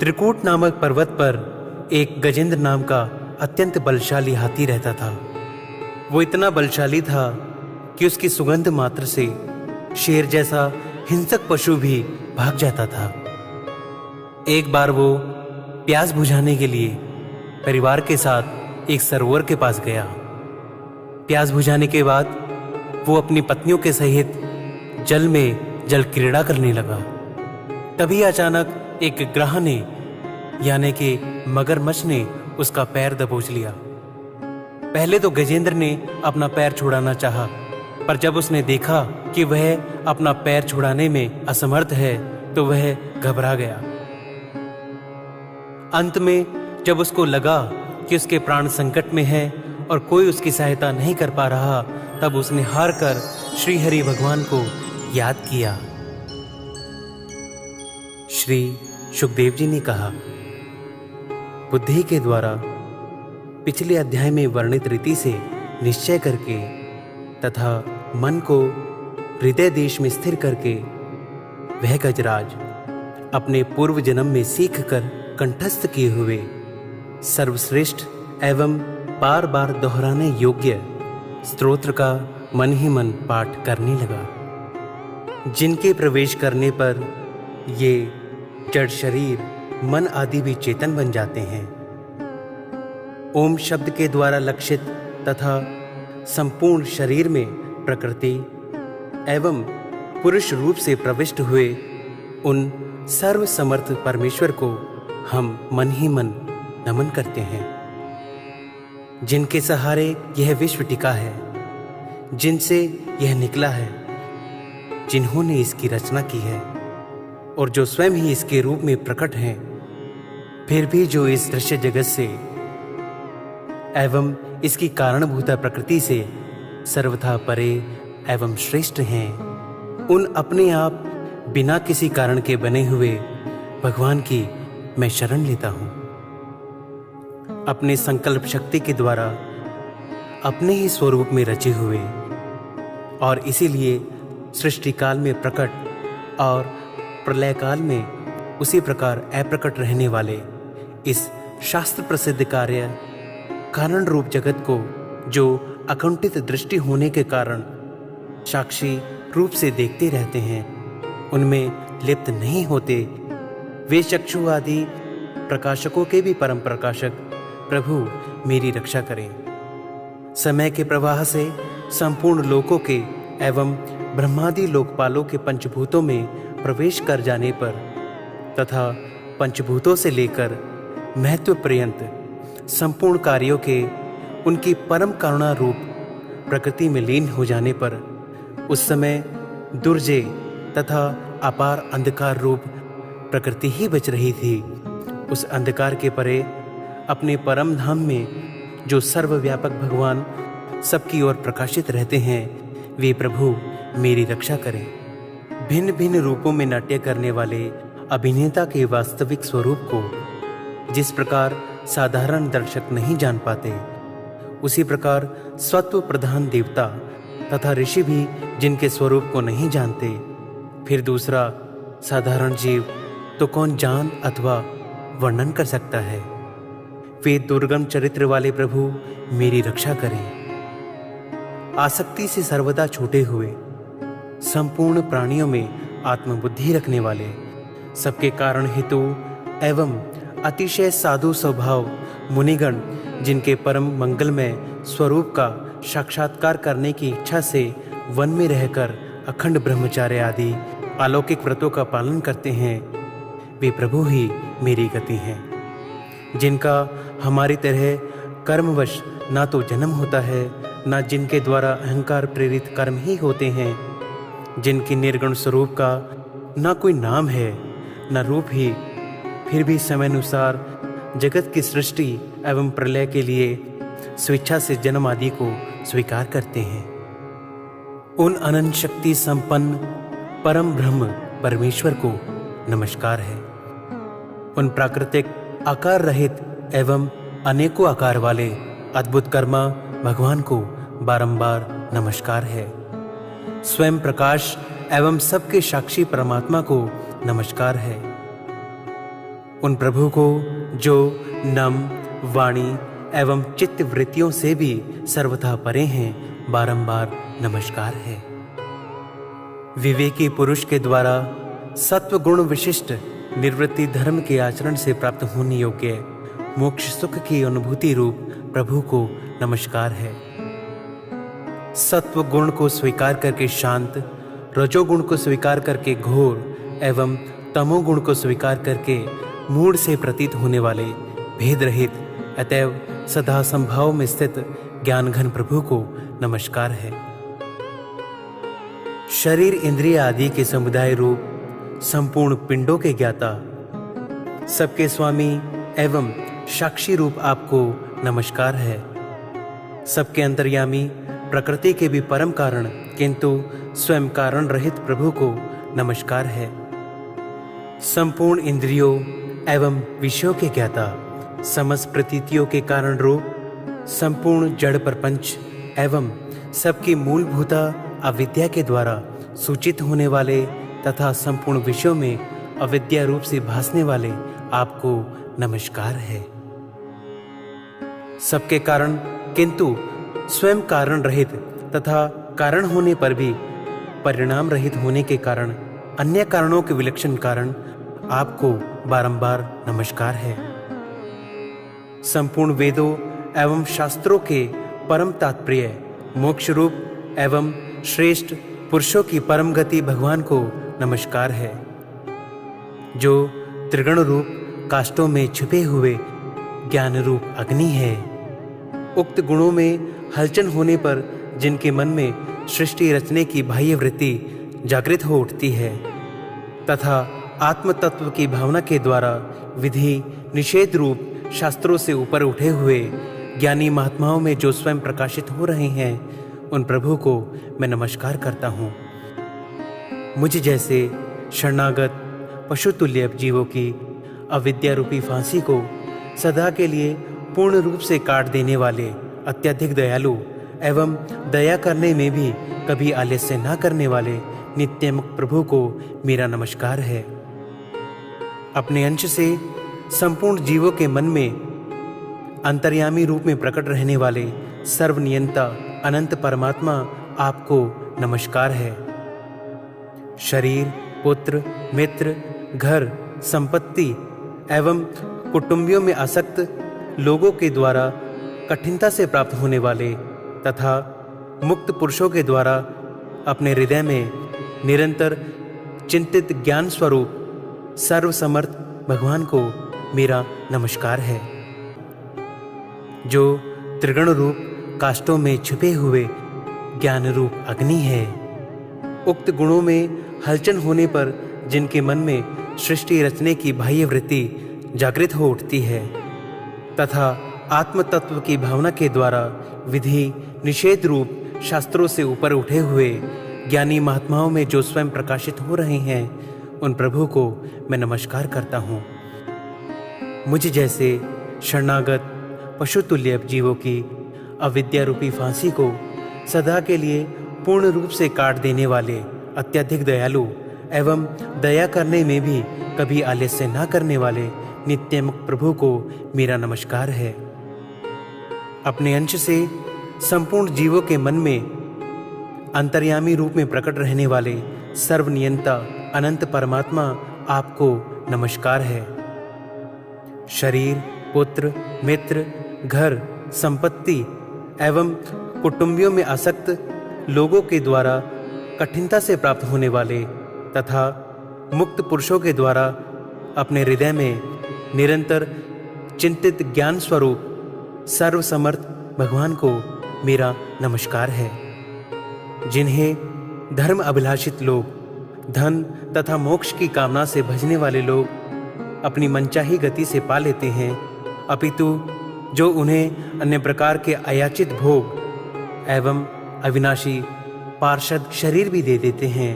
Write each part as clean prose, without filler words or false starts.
त्रिकूट नामक पर्वत पर एक गजेंद्र नाम का अत्यंत बलशाली हाथी रहता था। वो इतना बलशाली था कि उसकी सुगंध मात्र से शेर जैसा हिंसक पशु भी भाग जाता था। एक बार वो प्यास बुझाने के लिए परिवार के साथ एक सरोवर के पास गया। प्यास बुझाने के बाद वो अपनी पत्नियों के सहित जल में जल क्रीड़ा करने लगा। तभी अचानक एक ग्रह ने यानी कि मगरमच्छ ने उसका पैर दबोच लिया। पहले तो गजेंद्र ने अपना पैर छुड़ाना चाहा, पर जब उसने देखा कि वह अपना पैर छुड़ाने में असमर्थ है तो वह घबरा गया। अंत में जब उसको लगा कि उसके प्राण संकट में है और कोई उसकी सहायता नहीं कर पा रहा, तब उसने हार कर श्री हरि भगवान को याद किया। श्री सुखदेव जी ने कहा, बुद्धि के द्वारा पिछले अध्याय में वर्णित रीति से निश्चय करके तथा मन को हृदय देश में स्थिर करके वह गजराज अपने पूर्व जन्म में सीख कर कंठस्थ किए हुए सर्वश्रेष्ठ एवं बार बार दोहराने योग्य स्तोत्र का मन ही मन पाठ करने लगा, जिनके प्रवेश करने पर ये जड़ शरीर मन आदि भी चेतन बन जाते हैं। ओम शब्द के द्वारा लक्षित तथा संपूर्ण शरीर में प्रकृति एवं पुरुष रूप से प्रविष्ट हुए उन सर्व समर्थ परमेश्वर को हम मन ही मन नमन करते हैं, जिनके सहारे यह विश्व टिका है, जिनसे यह निकला है, जिन्होंने इसकी रचना की है और जो स्वयं ही इसके रूप में प्रकट हैं, फिर भी जो इस दृश्य जगत से एवं इसकी कारणभूता प्रकृति से सर्वथा परे एवं श्रेष्ठ हैं, उन अपने आप बिना किसी कारण के बने हुए भगवान की मैं शरण लेता हूं। अपने संकल्प शक्ति के द्वारा अपने ही स्वरूप में रचे हुए और इसीलिए सृष्टि काल में प्रकट और प्रलय काल में उसी प्रकार अप्रकट रहने वाले इस शास्त्र प्रसिद्ध कार्य कारण रूप जगत को जो अकुंठित दृष्टि होने के कारण साक्षी रूप से देखते रहते हैं, उनमें लिप्त नहीं होते, वे चक्षु आदि प्रकाशकों के भी परम प्रकाशक प्रभु मेरी रक्षा करें। समय के प्रवाह से संपूर्ण लोकों के एवं ब्रह्मादि लोकपालों के पंचभूतों में प्रवेश कर जाने पर तथा पंचभूतों से लेकर महत्व पर्यंत संपूर्ण कार्यों के उनकी परम करुणा रूप प्रकृति में लीन हो जाने पर उस समय दुर्जय तथा अपार अंधकार रूप प्रकृति ही बच रही थी। उस अंधकार के परे अपने परम धाम में जो सर्वव्यापक भगवान सबकी ओर प्रकाशित रहते हैं, वे प्रभु मेरी रक्षा करें। भिन्न भिन्न रूपों में नाट्य करने वाले अभिनेता के वास्तविक स्वरूप को जिस प्रकार साधारण दर्शक नहीं जान पाते, उसी प्रकार सत्व प्रधान देवता तथा ऋषि भी जिनके स्वरूप को नहीं जानते, फिर दूसरा साधारण जीव तो कौन जान अथवा वर्णन कर सकता है। वे दुर्गम चरित्र वाले प्रभु मेरी रक्षा करें। आसक्ति से सर्वदा छूटे हुए संपूर्ण प्राणियों में आत्मबुद्धि रखने वाले, सबके कारण हेतु एवं अतिशय साधु स्वभाव मुनिगण जिनके परम मंगलमय स्वरूप का साक्षात्कार करने की इच्छा से वन में रहकर अखंड ब्रह्मचार्य आदि अलौकिक व्रतों का पालन करते हैं, वे प्रभु ही मेरी गति हैं। जिनका हमारी तरह कर्मवश ना तो जन्म होता है, ना जिनके द्वारा अहंकार प्रेरित कर्म ही होते हैं, जिनकी निर्गुण स्वरूप का ना कोई नाम है ना रूप ही, फिर भी समयानुसार जगत की सृष्टि एवं प्रलय के लिए स्वेच्छा से जन्म आदि को स्वीकार करते हैं। उन अनंत शक्ति संपन्न परम ब्रह्म परमेश्वर को नमस्कार है। उन प्राकृतिक आकार रहित एवं अनेकों आकार वाले अद्भुत कर्मा भगवान को बारंबार नमस्कार है। स्वयं प्रकाश एवं सबके साक्षी परमात्मा को नमस्कार है। उन प्रभु को जो नम, वाणी एवं चित्त वृत्तियों से भी सर्वथा परे हैं, बारंबार नमस्कार है। विवेकी पुरुष के द्वारा सत्व गुण विशिष्ट निर्वृत्ति धर्म के आचरण से प्राप्त होने योग्य मोक्ष सुख की अनुभूति रूप प्रभु को नमस्कार है। सत्व गुण को स्वीकार करके शांत, रजोगुण को स्वीकार करके घोर एवं तमोगुण को स्वीकार करके मूढ़ से प्रतीत होने वाले भेद रहित अतएव सदा संभाव में स्थित ज्ञान घन प्रभु को नमस्कार है। शरीर इंद्रिय आदि के समुदाय रूप संपूर्ण पिंडों के ज्ञाता, सबके स्वामी एवं साक्षी रूप आपको नमस्कार है। सबके अंतर्यामी, प्रकृति के भी परम कारण किंतु स्वयं कारण रहित प्रभु को नमस्कार है। संपूर्ण इंद्रियों एवं विषयों के ज्ञाता, समस्त प्रतीतियों के कारण रूप संपूर्ण जड़ प्रपंच एवं सबकी मूलभूता अविद्या के द्वारा सूचित होने वाले तथा संपूर्ण विषयों में अविद्या रूप से भासने वाले आपको नमस्कार है। सबके कारण किंतु स्वयं कारण रहित तथा कारण होने पर भी परिणाम रहित होने के कारण अन्य कारणों के विलक्षण कारण आपको बारंबार नमस्कार है। संपूर्ण वेदों एवं शास्त्रों के परम तात्पर्य मोक्ष रूप एवं श्रेष्ठ पुरुषों की परम गति भगवान को नमस्कार है, जो त्रिगुण रूप काष्ठों में छुपे हुए ज्ञान रूप अग्नि है। उक्त गुणों में हलचल होने पर जिनके मन में सृष्टि रचने की बाह्य वृत्ति जागृत हो उठती है तथा आत्म तत्व की भावना के द्वारा विधि निषेध रूप शास्त्रों से ऊपर उठे हुए ज्ञानी महात्माओं में जो स्वयं प्रकाशित हो रहे हैं, उन प्रभु को मैं नमस्कार करता हूँ। मुझ जैसे शरणागत पशुतुल्य जीवों की अविद्या रूपी फांसी को सदा के लिए पूर्ण रूप से काट देने वाले अत्यधिक दयालु एवं दया करने में भी कभी आलस्य न करने वाले नित्यमुक्त प्रभु को मेरा नमस्कार है। अपने अंश से संपूर्ण जीवों के मन में अंतर्यामी रूप में प्रकट रहने वाले सर्वनियंता अनंत परमात्मा आपको नमस्कार है। शरीर, पुत्र, मित्र, घर, संपत्ति एवं कुटुंबियों में आसक्त लोगों के द्वारा कठिनता से प्राप्त होने वाले तथा मुक्त पुरुषों के द्वारा अपने हृदय में निरंतर चिंतित ज्ञान स्वरूप सर्वसमर्थ भगवान को मेरा नमस्कार है, जो त्रिगुण रूप काष्ठों में छुपे हुए ज्ञान रूप अग्नि है। उक्त गुणों में हलचल होने पर जिनके मन में सृष्टि रचने की बाह्य वृत्ति जागृत हो उठती है तथा आत्म तत्व की भावना के द्वारा विधि निषेध रूप शास्त्रों से ऊपर उठे हुए ज्ञानी महात्माओं में जो स्वयं प्रकाशित हो रहे हैं, उन प्रभु को मैं नमस्कार करता हूँ। मुझ जैसे शरणागत पशुतुल्य जीवों की अविद्या रूपी फांसी को सदा के लिए पूर्ण रूप से काट देने वाले अत्यधिक दयालु एवं दया करने में भी कभी आलस्य न करने वाले नित्यमुक्त प्रभु को मेरा नमस्कार है। अपने अंश से संपूर्ण जीवों के मन में अंतर्यामी रूप में प्रकट रहने वाले सर्वनियंता अनंत परमात्मा आपको नमस्कार है। शरीर, पुत्र, मित्र, घर, संपत्ति एवं कुटुंबियों में आसक्त लोगों के द्वारा कठिनता से प्राप्त होने वाले तथा मुक्त पुरुषों के द्वारा अपने हृदय में निरंतर चिंतित ज्ञान स्वरूप सर्वसमर्थ भगवान को मेरा नमस्कार है। जिन्हें धर्म अभिलाषित लोग, धन तथा मोक्ष की कामना से भजने वाले लोग अपनी मनचाही गति से पा लेते हैं, अपितु जो उन्हें अन्य प्रकार के अयाचित भोग एवं अविनाशी पार्षद शरीर भी दे देते हैं,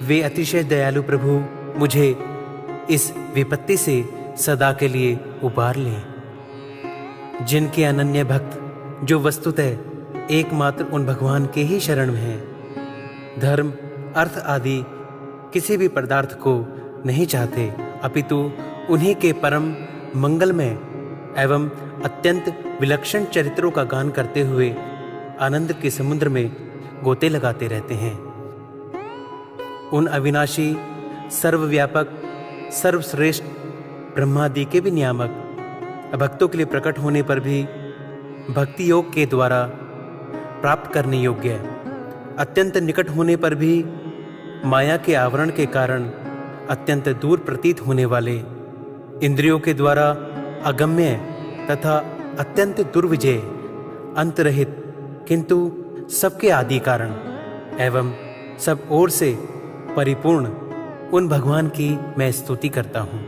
वे अतिशय दयालु प्रभु मुझे इस विपत्ति से सदा के लिए उबार लें। जिनके अनन्य भक्त जो वस्तुतः एकमात्र उन भगवान के ही शरण में हैं, धर्म, अर्थ आदि किसी भी पदार्थ को नहीं चाहते अपितु उन्हीं के परम मंगलमय एवं अत्यंत विलक्षण चरित्रों का गान करते हुए आनंद के समुद्र में गोते लगाते रहते हैं। उन अविनाशी, सर्वव्यापक, सर्वश्रेष्ठ ब्रह्मादि के भी नियामक भक्तों के लिए प्रकट होने पर भी भक्ति योग के द्वारा प्राप्त करने योग्य, अत्यंत निकट होने पर भी माया के आवरण के कारण अत्यंत दूर प्रतीत होने वाले, इंद्रियों के द्वारा अगम्य तथा अत्यंत दुर्विजय, अंतरहित किंतु सबके आदि कारण एवं सब ओर से परिपूर्ण उन भगवान की मैं स्तुति करता हूँ।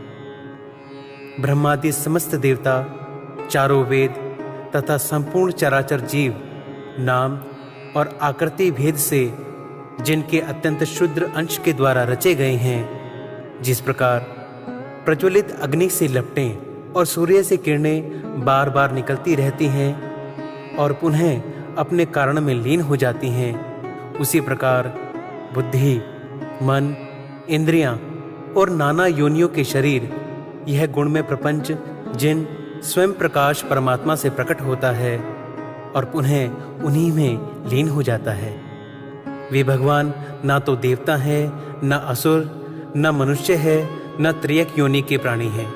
ब्रह्मादि समस्त देवता, चारों वेद तथा संपूर्ण चराचर जीव नाम और आकृति भेद से जिनके अत्यंत शुद्र अंश के द्वारा रचे गए हैं, जिस प्रकार प्रज्वलित अग्नि से लपटें और सूर्य से किरणें बार बार निकलती रहती हैं और पुनः अपने कारण में लीन हो जाती हैं, उसी प्रकार बुद्धि, मन, इंद्रियां और नाना योनियों के शरीर, यह गुणमय प्रपंच जिन स्वयं प्रकाश परमात्मा से प्रकट होता है और पुनः उन्हीं में लीन हो जाता है। वे भगवान ना तो देवता है, न असुर, न मनुष्य है, न त्रियक योनि के प्राणी हैं,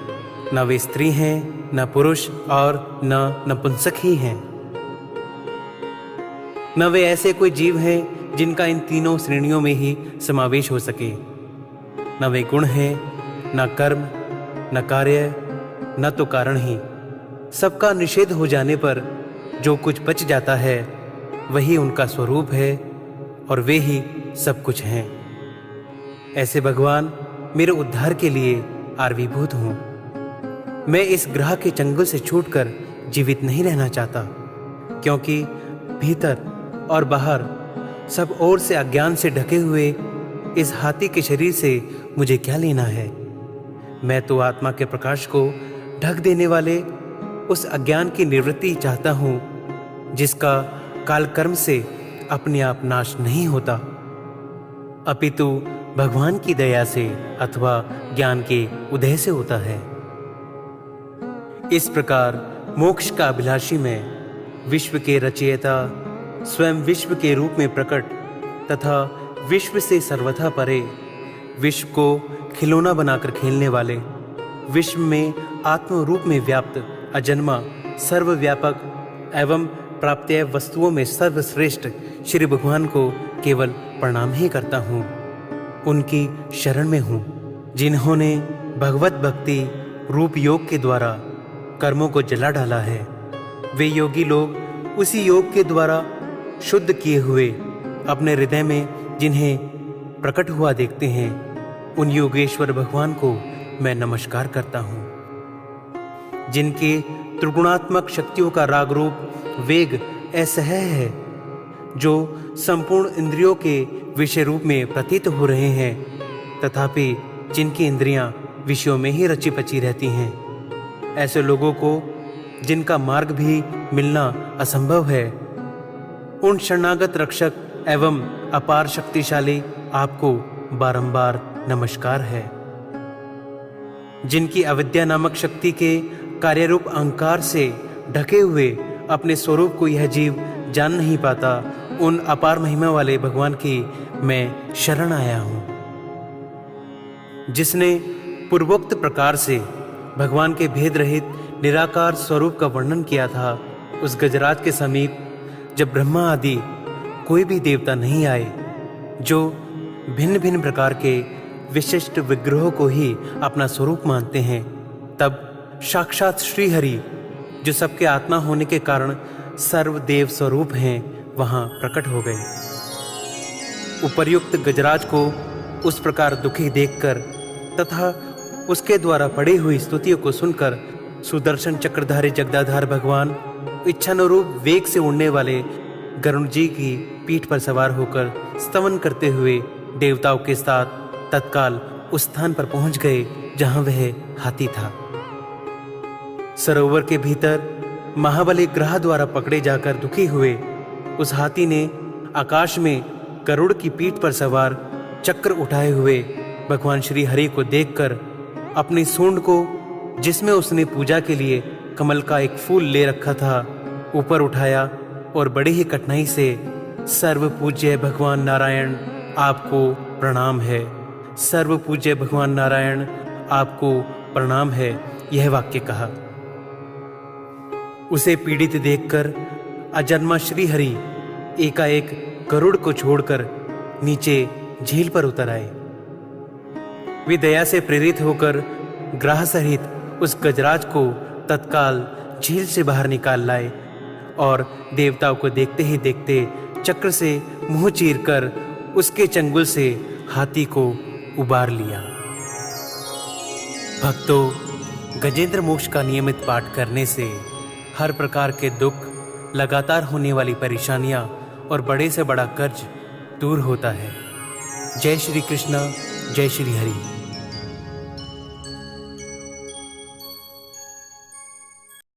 न वे स्त्री हैं, न पुरुष और न नपुंसक ही हैं। न वे ऐसे कोई जीव हैं जिनका इन तीनों श्रेणियों में ही समावेश हो सके। न वे गुण हैं, न कर्म, न कार्य, न तो कारण ही। सबका निषेध हो जाने पर जो कुछ बच जाता है वही उनका स्वरूप है और वे ही सब कुछ हैं। ऐसे भगवान मेरे उद्धार के लिए आविर्भूत हूँ। मैं इस ग्रह के चंगुल से छूटकर जीवित नहीं रहना चाहता, क्योंकि भीतर और बाहर सब ओर से अज्ञान से ढके हुए इस हाथी के शरीर से मुझे क्या लेना है। मैं तो आत्मा के प्रकाश को ढक देने वाले उस अज्ञान की निवृत्ति चाहता हूँ, जिसका कालकर्म से अपने आप नाश नहीं होता, अपितु भगवान की दया से अथवा ज्ञान के उदय से होता है। इस प्रकार मोक्ष का अभिलाषी मैं, विश्व के रचयिता, स्वयं विश्व के रूप में प्रकट तथा विश्व से सर्वथा परे, विश्व को खिलौना बनाकर खेलने वाले, विश्व में आत्म रूप में व्याप्त अजन्मा, सर्वव्यापक एवं प्राप्त्य वस्तुओं में सर्वश्रेष्ठ श्री भगवान को केवल प्रणाम ही करता हूँ। उनकी शरण में हूँ, जिन्होंने भगवत भक्ति रूप योग के द्वारा कर्मों को जला डाला है। वे योगी लोग उसी योग के द्वारा शुद्ध किए हुए अपने हृदय में जिन्हें प्रकट हुआ देखते हैं, उन योगेश्वर भगवान को मैं नमस्कार करता हूँ। जिनके त्रिगुणात्मक शक्तियों का राग रूप वेग असह है, जो संपूर्ण इंद्रियों के विषय रूप में प्रतीत हो रहे हैं, तथापि जिनकी इंद्रियां विषयों में ही रची पची रहती हैं, ऐसे लोगों को जिनका मार्ग भी मिलना असंभव है, उन शरणागत रक्षक एवं अपार शक्तिशाली आपको बारंबार नमस्कार है। जिनकी अविद्या नामक शक्ति के कार्यरूप अहंकार से ढके हुए अपने स्वरूप को यह जीव जान नहीं पाता, उन अपार महिमा वाले भगवान की मैं शरण आया हूँ। जिसने पूर्वोक्त प्रकार से भगवान के भेद रहित निराकार स्वरूप का वर्णन किया था, उस गजराज के समीप जब ब्रह्मा आदि कोई भी देवता नहीं आए, जो भिन्न भिन्न प्रकार के विशिष्ट विग्रहों को ही अपना स्वरूप मानते हैं, तब साक्षात श्री हरि, जो सबके आत्मा होने के कारण सर्वदेव स्वरूप हैं, वहां प्रकट हो गए। उपर्युक्त गजराज को उस प्रकार दुखी देखकर तथा उसके द्वारा पढ़ी हुई स्तुतियों को सुनकर सुदर्शन चक्रधारी जगदाधार भगवान इच्छानुरूप वेग से उड़ने वाले गरुण जी की पीठ पर सवार होकर स्तवन करते हुए देवताओं के साथ तत्काल उस स्थान पर पहुंच गए जहां वह हाथी था। सरोवर के भीतर महाबली ग्रह द्वारा पकड़े जाकर दुखी हुए उस हाथी ने आकाश में गरुड़ की पीठ पर सवार चक्र उठाए हुए भगवान श्री हरि को देखकर अपनी सूंड को, जिसमें उसने पूजा के लिए कमल का एक फूल ले रखा था, ऊपर उठाया और बड़ी ही कठिनाई से सर्व पूज्य भगवान नारायण आपको प्रणाम है, सर्व पूज्य भगवान नारायण आपको प्रणाम है, यह वाक्य कहा। उसे पीड़ित देखकर अजन्मा श्री हरि एकाएक गरुड़ को छोड़कर नीचे झील पर उतर आए। वे दया से प्रेरित होकर ग्राह सहित उस गजराज को तत्काल झील से बाहर निकाल लाए और देवताओं को देखते ही देखते चक्र से मुंह चीरकर उसके चंगुल से हाथी को उबार लिया। भक्तों, गजेंद्र मोक्ष का नियमित पाठ करने से हर प्रकार के दुख, लगातार होने वाली परेशानियां और बड़े से बड़ा कर्ज दूर होता है। जय श्री कृष्ण, जय श्री हरि।